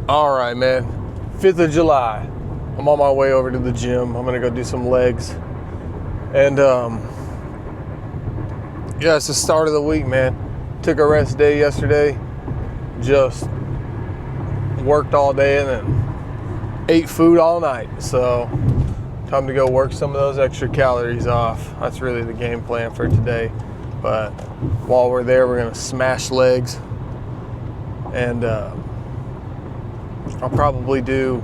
All right, man. 5th of July. I'm on my way over to the gym. I'm gonna go do some legs. And yeah, it's the start of the week, man. Took a rest day yesterday. Just worked all day and then ate food all night. So time to go work some of those extra calories off. That's really the game plan for today. But while we're there, we're gonna smash legs. And I'll probably do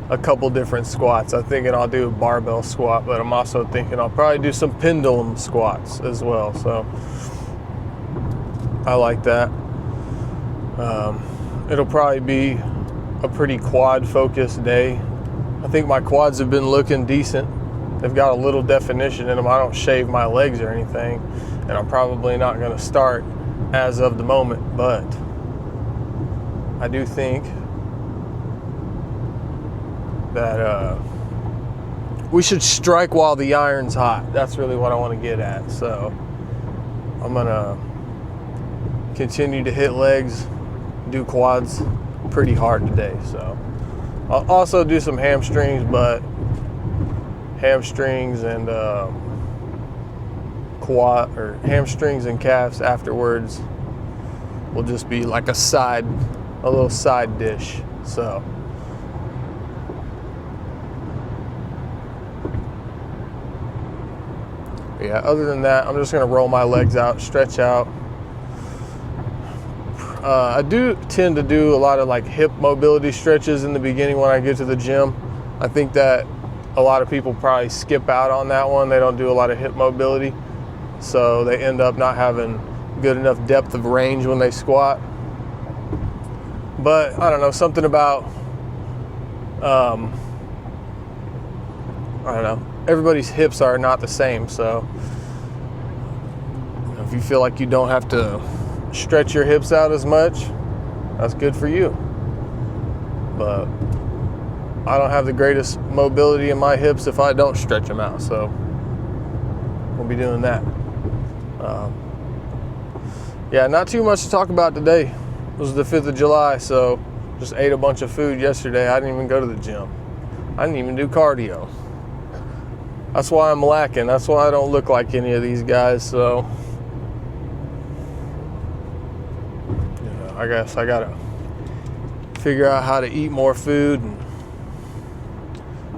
a couple different squats. I'm thinking I'll do a barbell squat, but I'm also thinking I'll probably do some pendulum squats as well. So I like that. It'll probably be a pretty quad focused day. I think my quads have been looking decent. They've got a little definition in them. I don't shave my legs or anything, and I'm probably not going to start as of the moment, but I do think that we should strike while the iron's hot. That's really what I want to get at. So I'm gonna continue to hit legs, do quads pretty hard today. So I'll also do some hamstrings, but hamstrings and quad or hamstrings and calves afterwards will just be like a little side dish. So yeah, other than that, I'm just gonna roll my legs out, stretch out. I do tend to do a lot of like hip mobility stretches in the beginning when I get to the gym. I think that a lot of people probably skip out on that one. They don't do a lot of hip mobility, so they end up not having good enough depth of range when they squat. But I don't know, something about I don't know, everybody's hips are not the same, so if you feel like you don't have to stretch your hips out as much, that's good for you. But I don't have the greatest mobility in my hips if I don't stretch them out, so we'll be doing that. Yeah, not too much to talk about today. It was the 5th of July, so just ate a bunch of food yesterday. I didn't even go to the gym. I didn't even do cardio. That's why I'm lacking. That's why I don't look like any of these guys. So, yeah, I guess I gotta figure out how to eat more food and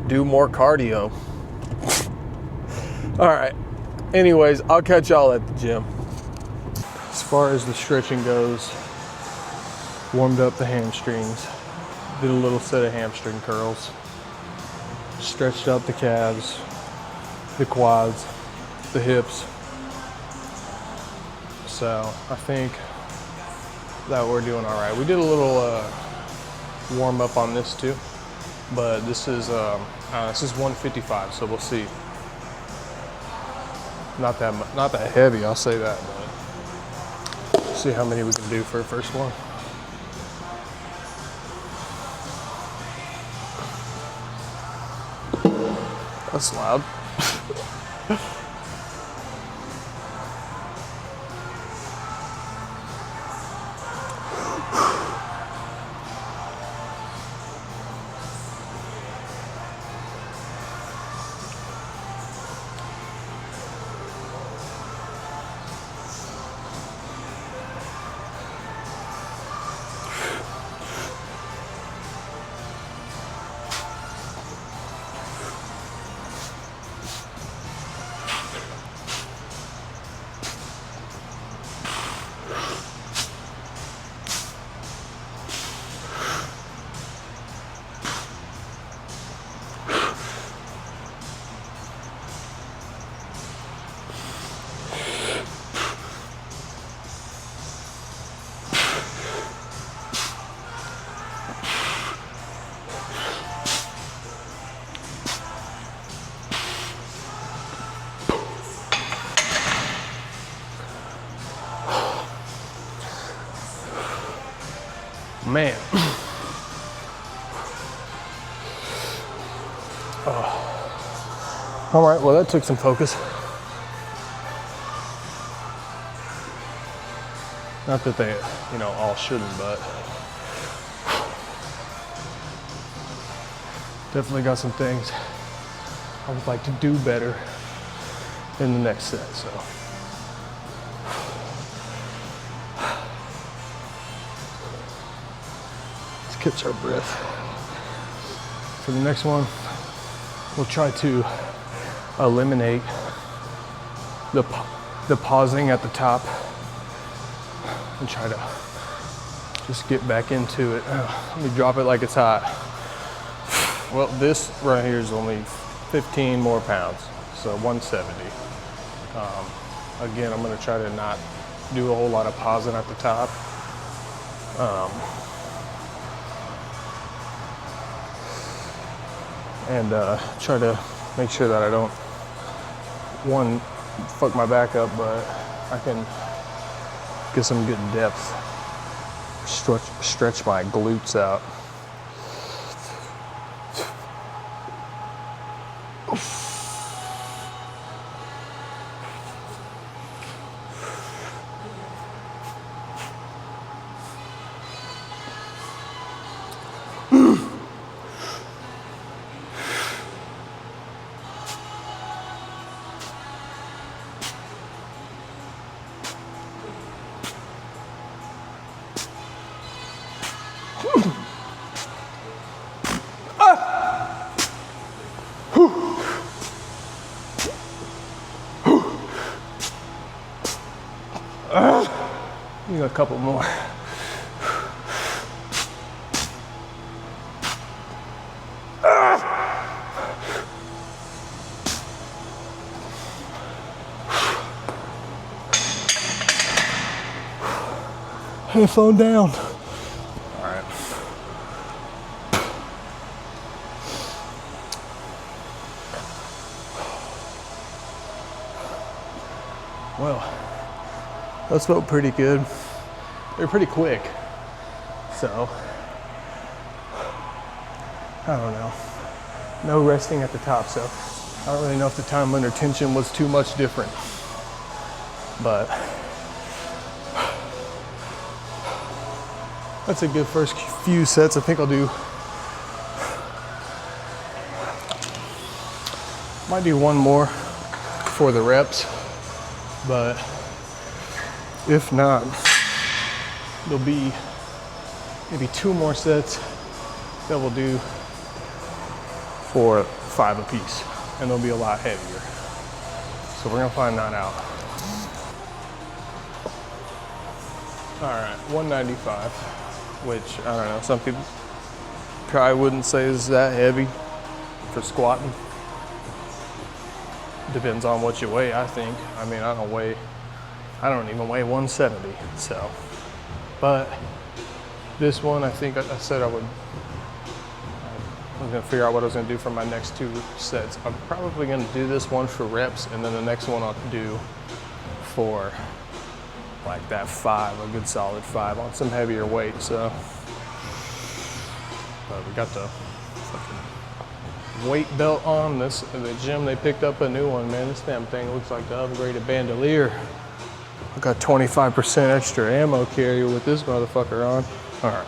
do more cardio. All right. Anyways, I'll catch y'all at the gym. As far as the stretching goes, warmed up the hamstrings, did a little set of hamstring curls, stretched out the calves, the quads, the hips. So I think that we're doing all right. We did a little warm up on this too, but this is 155, so we'll see. Not that heavy, I'll say that, but see how many we can do for the first one. That's loud. Man. Oh. All right, well, that took some focus. Not that they, all shouldn't, but Definitely got some things I would like to do better in the next set, so. Let's catch our breath. For the next one, we'll try to eliminate the pausing at the top and try to just get back into it. Let me drop it like it's hot. Well, this right here is only 15 more pounds, so 170. Again, I'm gonna try to not do a whole lot of pausing at the top. And try to make sure that I don't, one, fuck my back up, but I can get some good depth, stretch my glutes out. You got a couple more. Headphone down. All right. Well, those felt pretty good. They're pretty quick. So, I don't know. No resting at the top, so I don't really know if the time under tension was too much different. But that's a good first few sets. I think I'll do, might do one more for the reps, but if not, there'll be maybe 2 more sets that we'll do for 5 apiece, and they'll be a lot heavier. So we're gonna find that out. All right, 195, which I don't know, some people probably wouldn't say is that heavy for squatting. Depends on what you weigh, I think. I mean, I don't even weigh 170, so. But this one, I think I said I was gonna figure out what I was gonna do for my next 2 sets. I'm probably gonna do this one for reps, and then the next one I'll do for like that 5, a good solid 5 on some heavier weight, so. But we got the fucking weight belt on. This, the gym, they picked up a new one, man. This damn thing looks like the upgraded bandolier. I got 25% extra ammo carrier with this motherfucker on. All right.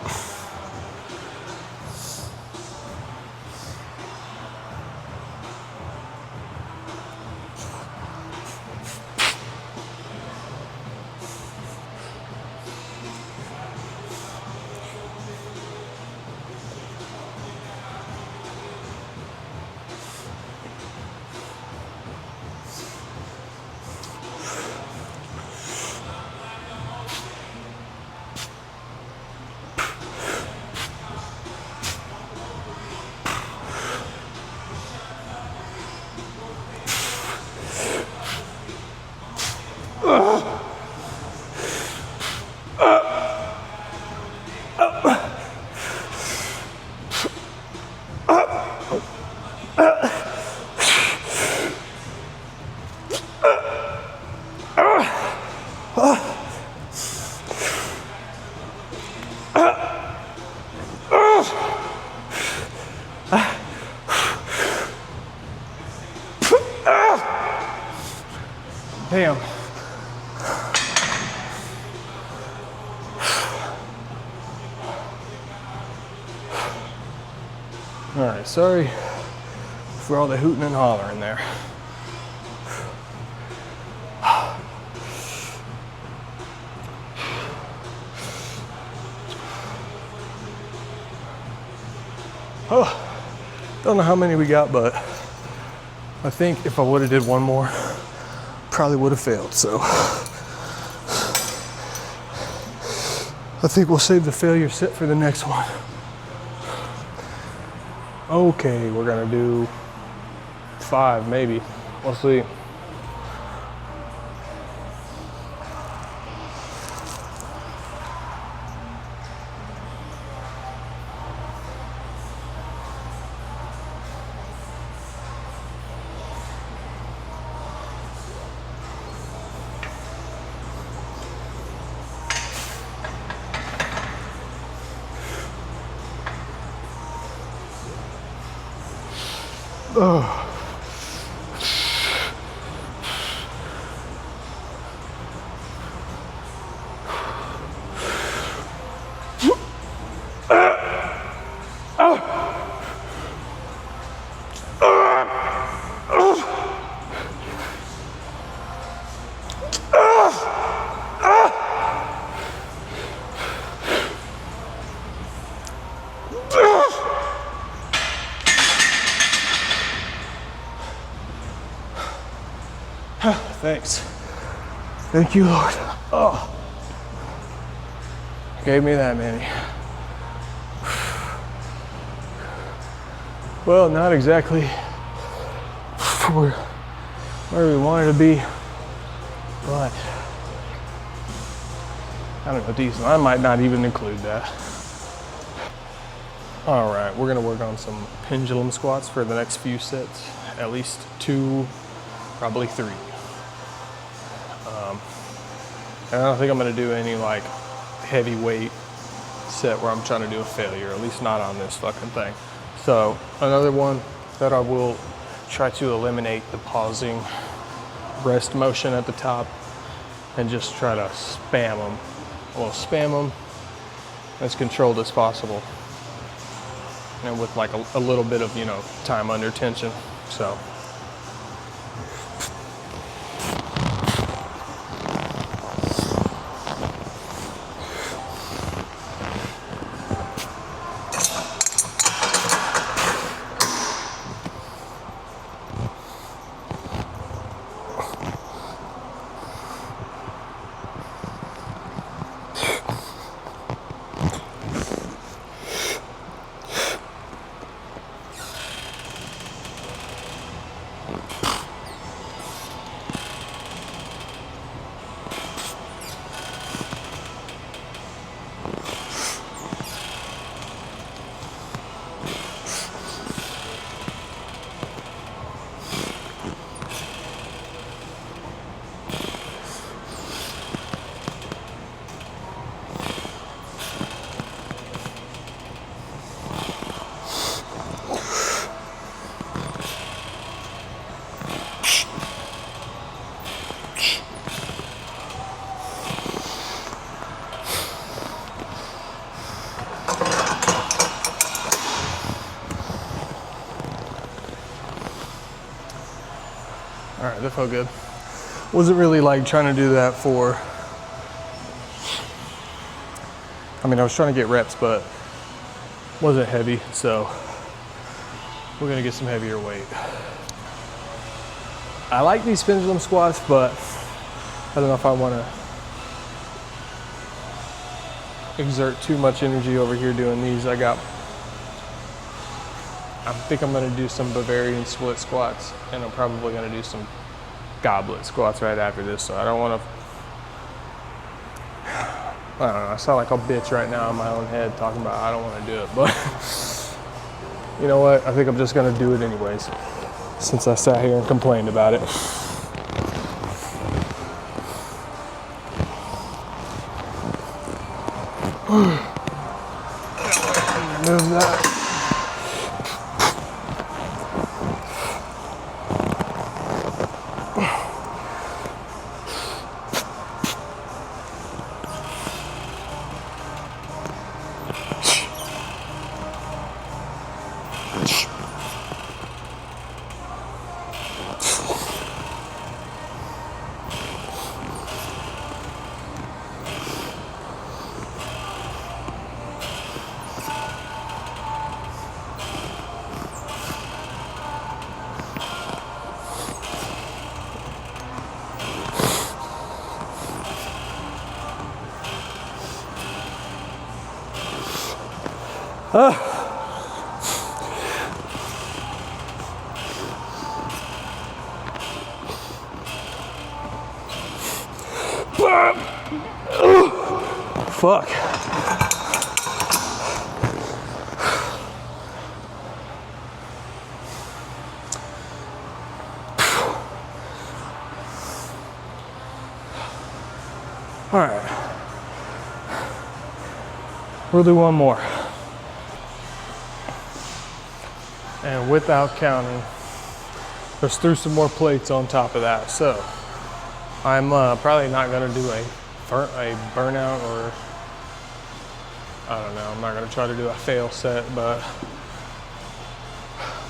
Damn. All right, sorry for all the hooting and hollering there. Oh, don't know how many we got, but I think if I would have did one more, probably would have failed. So I think we'll save the failure set for the next one. Okay, we're gonna do 5 maybe. We'll see. Oh. Thanks. Thank you, Lord. Oh, gave me that many. Well, not exactly where we wanted to be, but I don't know, decent. I might not even include that. All right, we're gonna work on some pendulum squats for the next few sets, at least 2, probably 3. And I don't think I'm gonna do any like heavy weight set where I'm trying to do a failure, at least not on this fucking thing. So another one that I will try to eliminate the pausing rest motion at the top and just try to spam them. Well, spam them as controlled as possible and with like a little bit of, you know, time under tension. So. All right, that felt good. Wasn't really like trying to do that for, I mean, I was trying to get reps, but wasn't heavy, so we're gonna get some heavier weight. I like these pendulum squats, but I don't know if I wanna exert too much energy over here doing these. I think I'm gonna do some Bavarian split squats, and I'm probably gonna do some goblet squats right after this, so I don't wanna, I don't know, I sound like a bitch right now in my own head talking about I don't wanna do it, but you know what, I think I'm just gonna do it anyways, since I sat here and complained about it. Remove that. Fuck. All right. We'll do one more. And without counting, let's throw some more plates on top of that. So I'm probably not gonna do a burnout, or I don't know, I'm not gonna try to do a fail set, but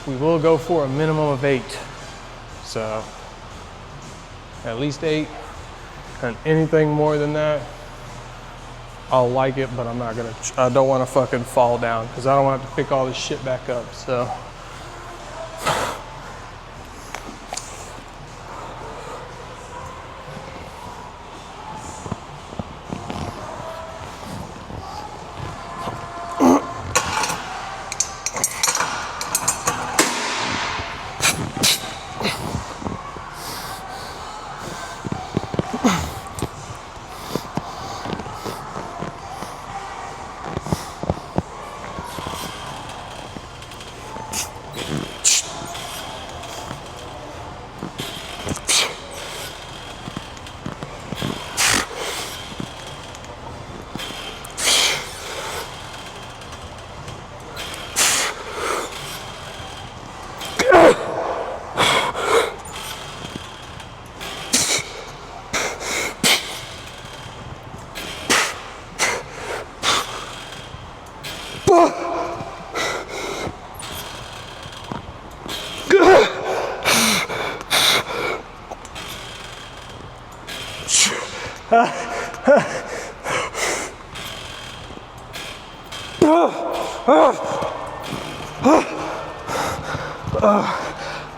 we will go for a minimum of 8. So at least 8, and anything more than that, I'll like it, but I don't wanna fucking fall down, because I don't want to have to pick all this shit back up, so.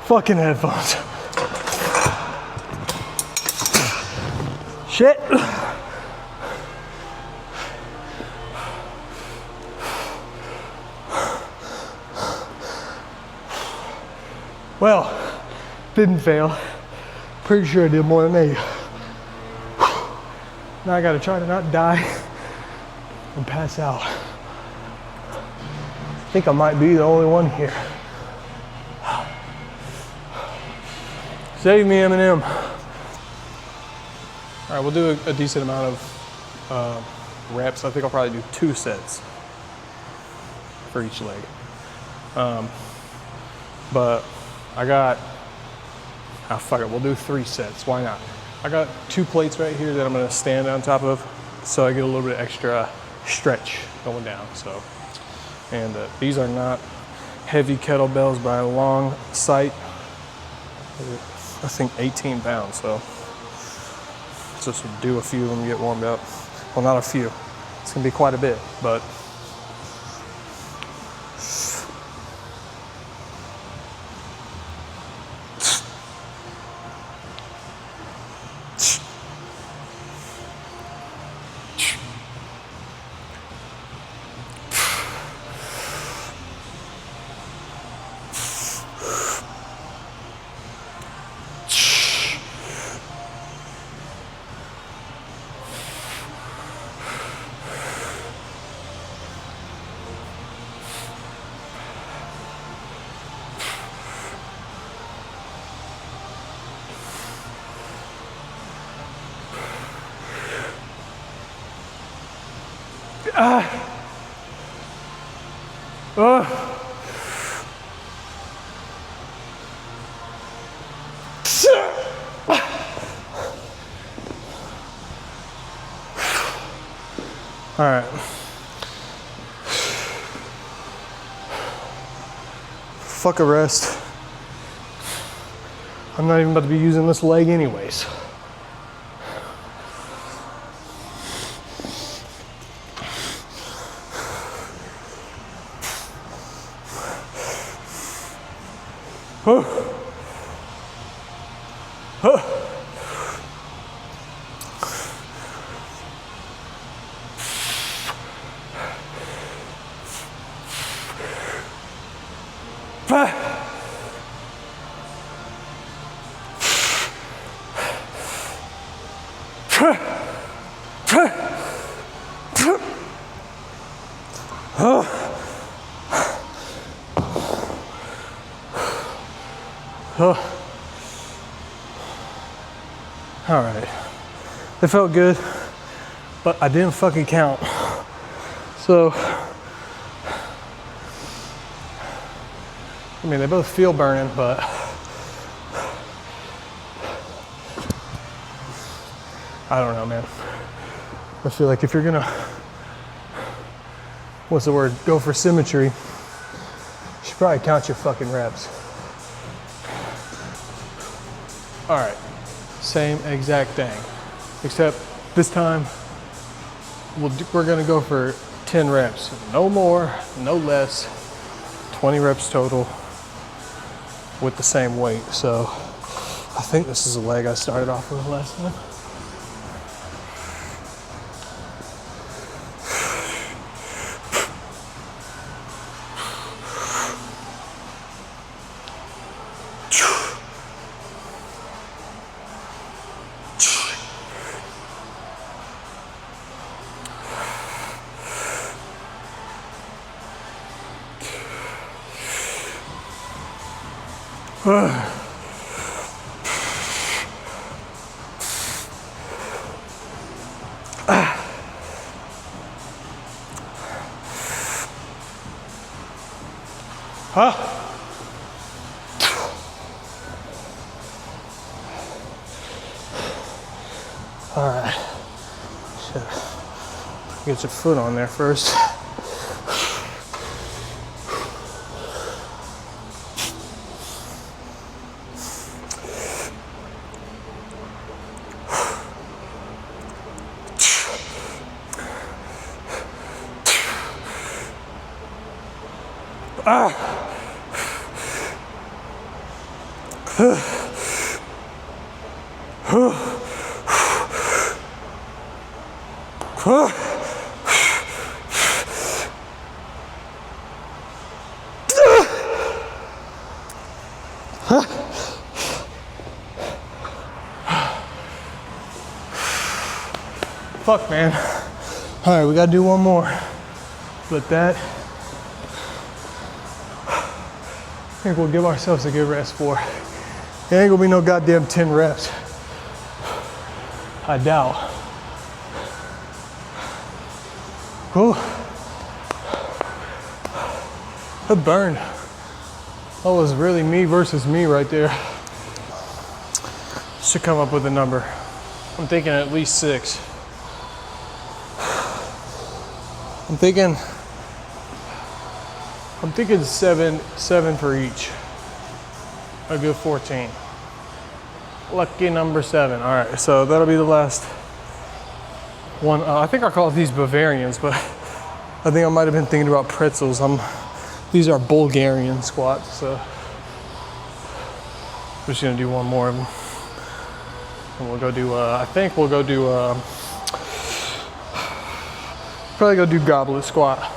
Fucking headphones. Shit. Well, didn't fail. Pretty sure I did more than 8. Now I gotta try to not die and pass out. I think I might be the only one here. Save me, Eminem. All right, we'll do a decent amount of reps. I think I'll probably do 2 sets for each leg. But I got, fuck it, we'll do 3 sets, why not? I got 2 plates right here that I'm gonna stand on top of, so I get a little bit extra stretch going down, so. And these are not heavy kettlebells by a long sight. I think 18 pounds, so just do a few of them, get warmed up. Well, not a few, it's gonna be quite a bit, but all right. Fuck a rest. I'm not even about to be using this leg anyways. All right, it felt good, but I didn't fucking count. So, I mean, they both feel burning, but I don't know, man. I feel like if you're gonna, what's the word, go for symmetry, you should probably count your fucking reps. All right, same exact thing, except this time we're gonna go for 10 reps. No more, no less, 20 reps total with the same weight. So I think this is a leg I started off with last time. All right, shit. Get your foot on there first. Fuck, man. All right, we gotta do one more. But that, I think we'll give ourselves a good rest for. It ain't gonna be no goddamn 10 reps. I doubt. Whew. It burned. That was really me versus me right there. Should come up with a number. I'm thinking at least 6. I'm thinking seven for each. A good 14. Lucky number 7. All right, so that'll be the last one. I think I call these Bavarians, but I think I might have been thinking about pretzels. These are Bulgarian squats, so I'm just gonna do one more of them. And we'll go do, I think we'll go do, probably go do goblet squat.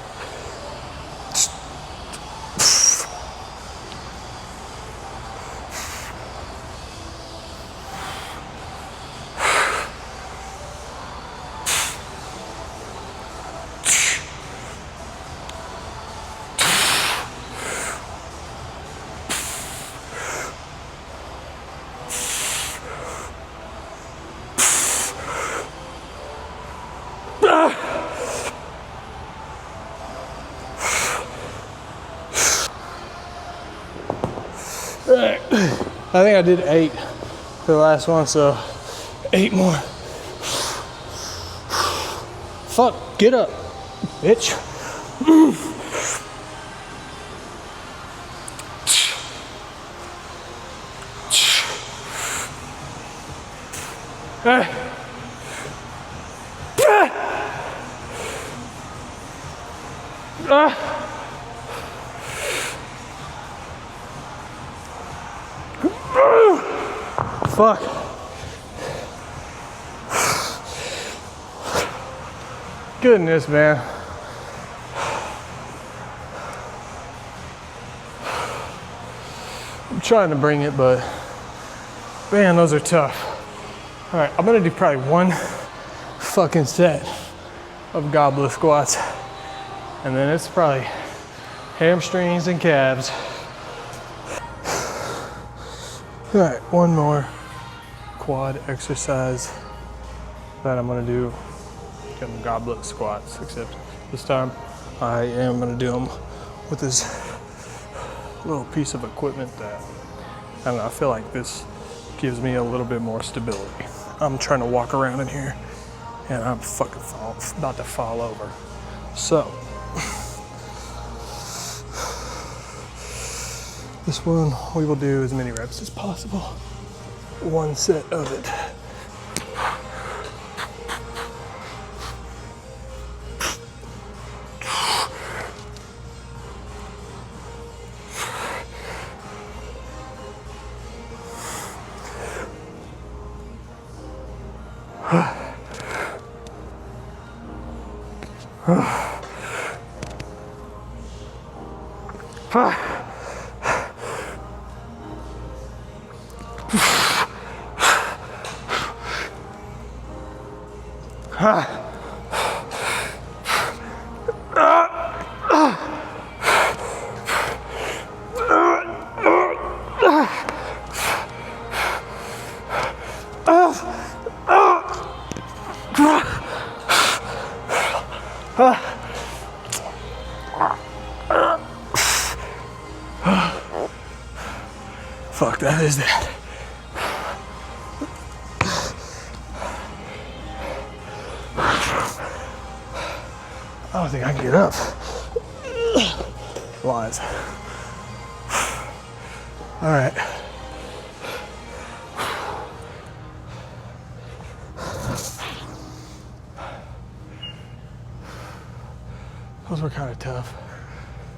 I think I did 8 for the last one, so 8 more. Fuck, get up, bitch. Fuck. Goodness, man. I'm trying to bring it, but man, those are tough. All right, I'm gonna do probably one fucking set of goblet squats, And then it's probably hamstrings and calves. All right, one more quad exercise that I'm gonna do. Them goblet squats, except this time I am gonna do them with this little piece of equipment that, I don't know, I feel like this gives me a little bit more stability. I'm trying to walk around in here and I'm fucking about to fall over. So, this one we will do as many reps as possible. One set of it. Fuck, that is that. I don't think I can get up. Lies. All right. Those were kind of tough.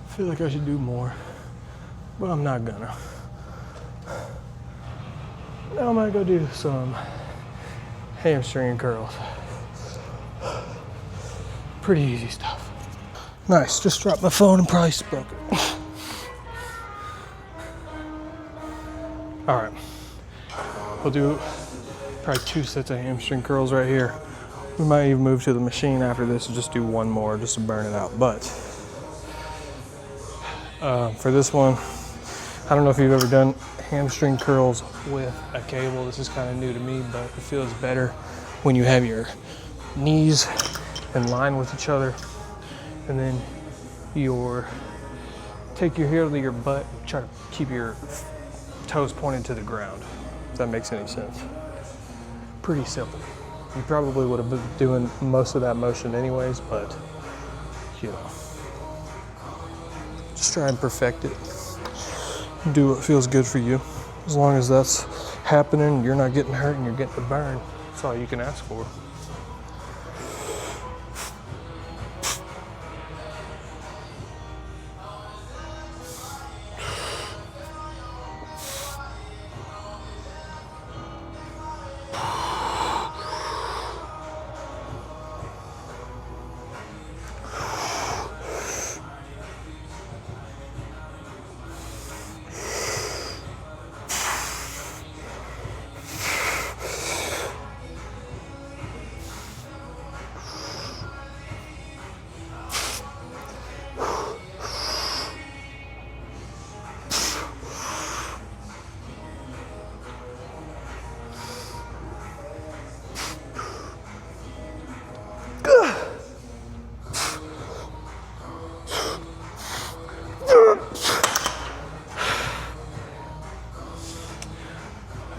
I feel like I should do more, but I'm not gonna. Now I'm gonna go do some hamstring curls. Pretty easy stuff. Nice, just dropped my phone and probably broke it. All right, we'll do probably 2 sets of hamstring curls right here. We might even move to the machine after this and just do one more just to burn it out. But for this one, I don't know if you've ever done hamstring curls with a cable. This is kind of new to me, but it feels better when you have your knees in line with each other, and then take your heel to your butt and try to keep your toes pointed to the ground, if that makes any sense. Pretty simple. You probably would have been doing most of that motion anyways, but you know, just try and perfect it. Do what feels good for you. As long as that's happening, you're not getting hurt and you're getting the burn, that's all you can ask for.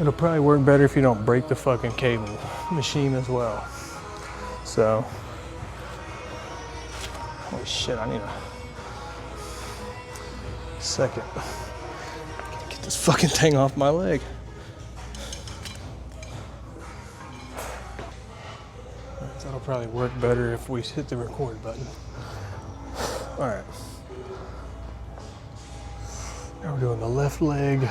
It'll probably work better if you don't break the fucking cable machine as well. So, holy shit, I need a second. Gotta get this fucking thing off my leg. That'll probably work better if we hit the record button. All right. Now we're doing the left leg.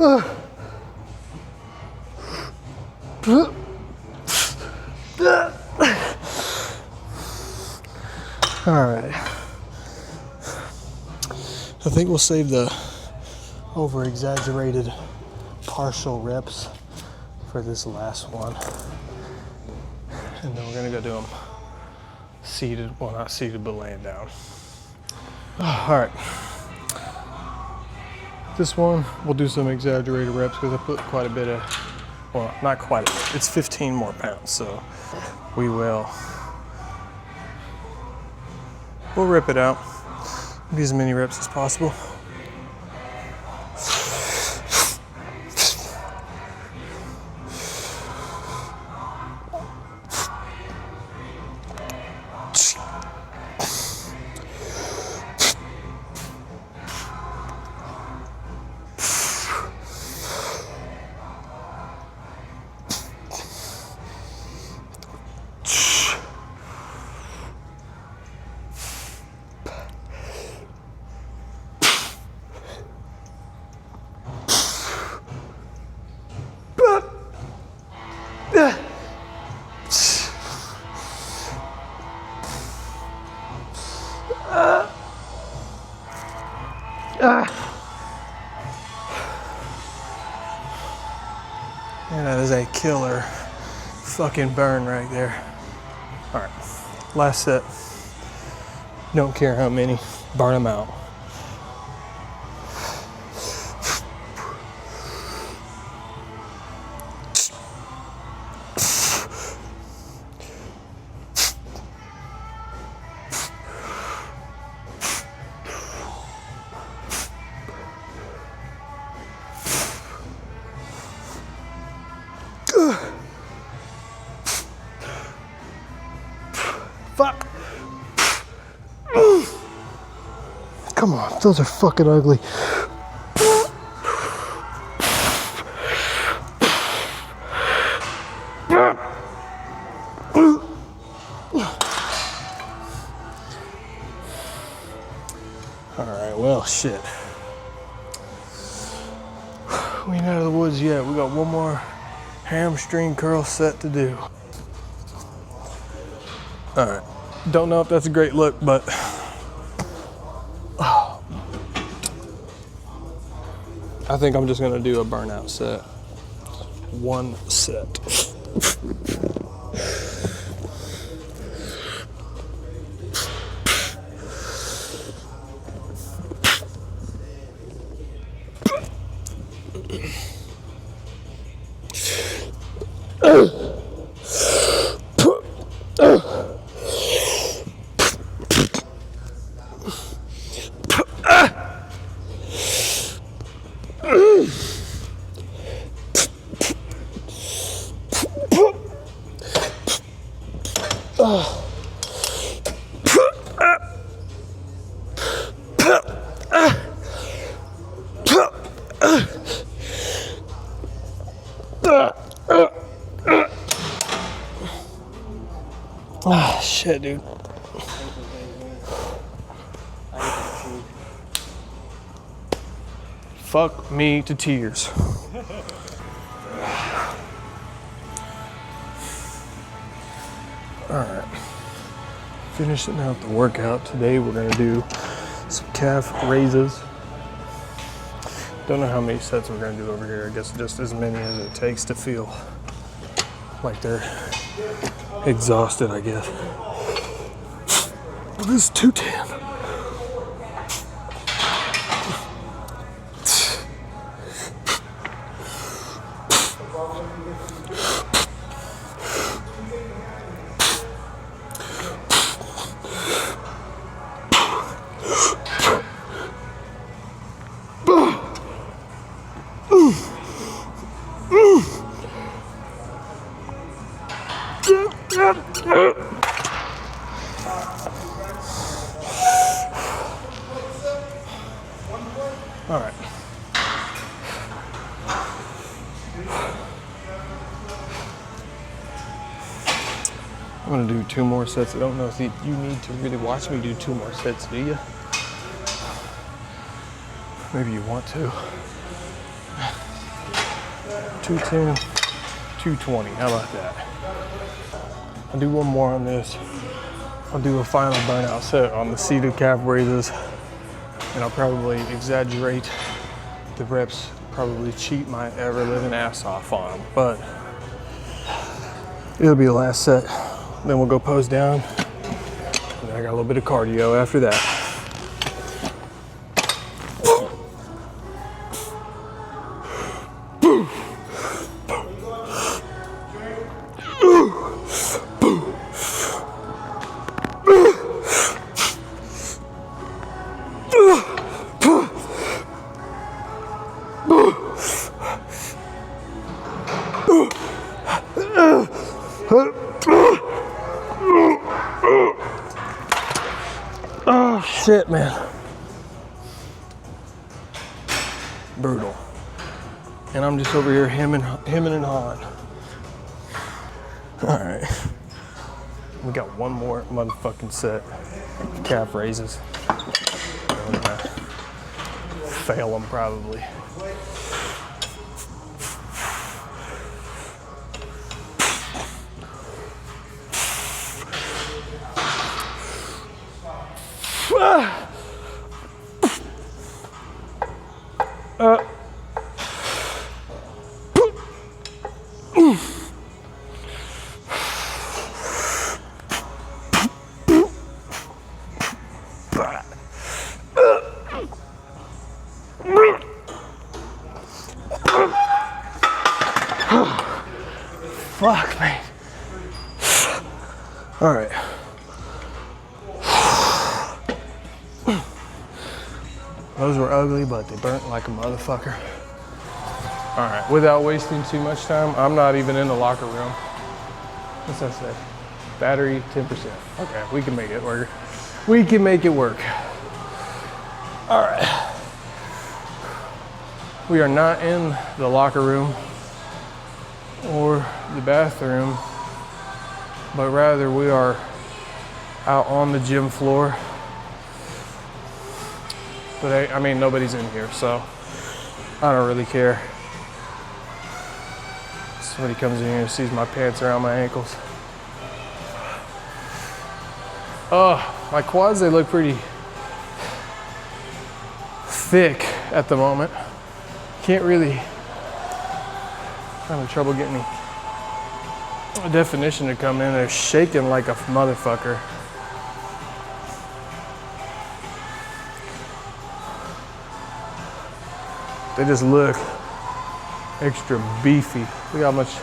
All right. I think we'll save the over-exaggerated partial reps for this last one. And then we're gonna go do them seated, well not seated, but laying down. All right. This one, we'll do some exaggerated reps because I put quite a bit of, well, not quite a bit, it's 15 more pounds, so we'll rip it out. Be as many reps as possible. And that is a killer fucking burn right there. All right, last set. Don't care how many, burn them out. Fuck. Come on, those are fucking ugly. All right, well, shit. We ain't out of the woods yet. We got one more hamstring curl set to do. All right, don't know if that's a great look, but I think I'm just gonna do a burnout set. One set. Ah, shit, dude. Fuck me to tears. All right, finishing out the workout. Today we're gonna do some calf raises. Don't know how many sets we're gonna do over here. I guess just as many as it takes to feel like they're exhausted, I guess. Well, this is 210. All right. I'm gonna do 2 more sets. I don't know if you need to really watch me do 2 more sets, do you? Maybe you want to. 210, 220. How about that? I'll do one more on this. I'll do a final burnout set on the seated calf raises, and I'll probably exaggerate the reps, probably cheat my ever living ass off on them, but it'll be the last set. Then we'll go pose down, and I got a little bit of cardio after that. Oh shit, man. Brutal. And I'm just over here hemming and hawing. All right. We got one more motherfucking set of calf raises. I'm gonna fail them probably. Fuck, man. All right. Those were ugly, but they burnt like a motherfucker. All right, without wasting too much time, I'm not even in the locker room. What's that say? Battery 10%. Okay, we can make it work. We can make it work. All right. We are not in the locker room or the bathroom, but rather we are out on the gym floor. But I mean, nobody's in here, so I don't really care. Somebody comes in here and sees my pants around my ankles. Oh, my quads, they look pretty thick at the moment. Can't really, having trouble getting a definition to come in. They're shaking like a motherfucker. They just look extra beefy. Look how much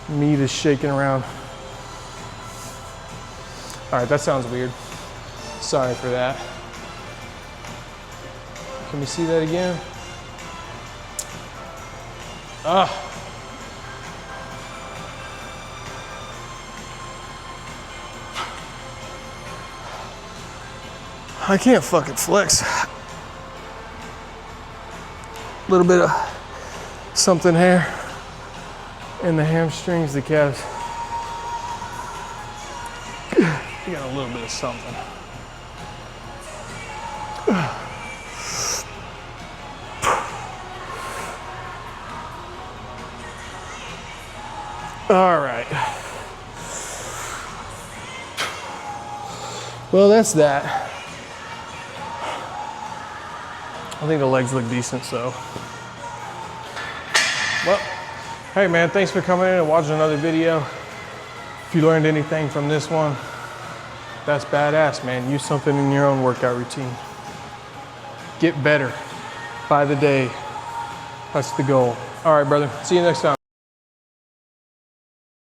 meat is shaking around. All right, that sounds weird. Sorry for that. Can we see that again? Ah. I can't fucking flex. A little bit of something here in the hamstrings, the calves. You got a little bit of something. All right. Well, that's that. I think the legs look decent, so. Well, hey man, thanks for coming in and watching another video. If you learned anything from this one, that's badass, man. Use something in your own workout routine. Get better by the day. That's the goal. All right, brother. See you next time.